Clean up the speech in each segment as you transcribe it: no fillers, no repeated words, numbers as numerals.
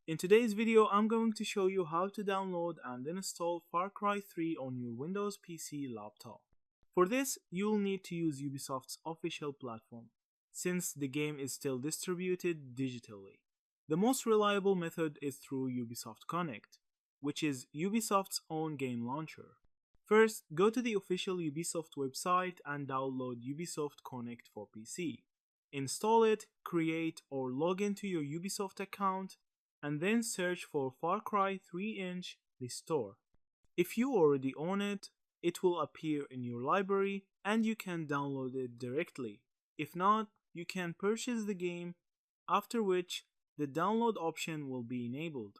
In today's video, I'm going to show you how to download and install Far Cry 3 on your Windows PC laptop. For this, you'll need to use Ubisoft's official platform, since the game is still distributed digitally. The most reliable method is through Ubisoft Connect, which is Ubisoft's own game launcher. First, go to the official Ubisoft website and download Ubisoft Connect for PC. Install it, create or log into your Ubisoft account, and then search for Far Cry 3-inch the store. If you already own it, it will appear in your library and you can download it directly. If not, you can purchase the game, after which the download option will be enabled.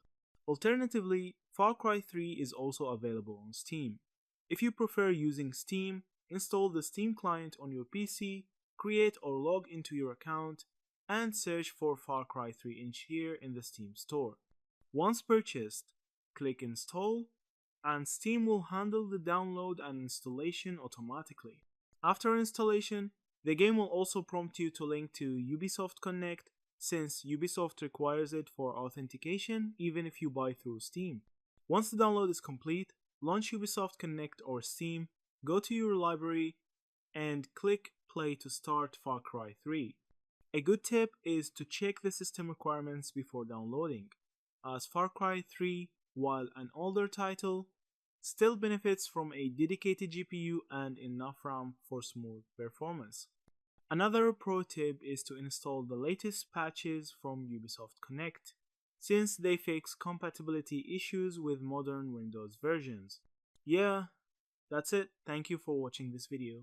Alternatively, Far Cry 3 is also available on Steam. If you prefer using Steam, install the Steam client on your PC, create or log into your account, and search for Far Cry 3-inch here in the Steam store. Once purchased, click Install, and Steam will handle the download and installation automatically. After installation, the game will also prompt you to link to Ubisoft Connect, since Ubisoft requires it for authentication even if you buy through Steam. Once the download is complete, launch Ubisoft Connect or Steam, go to your library, and click Play to start Far Cry 3. A good tip is to check the system requirements before downloading, as Far Cry 3, while an older title, still benefits from a dedicated GPU and enough RAM for smooth performance. Another pro tip is to install the latest patches from Ubisoft Connect, since they fix compatibility issues with modern Windows versions. Yeah, that's it. Thank you for watching this video.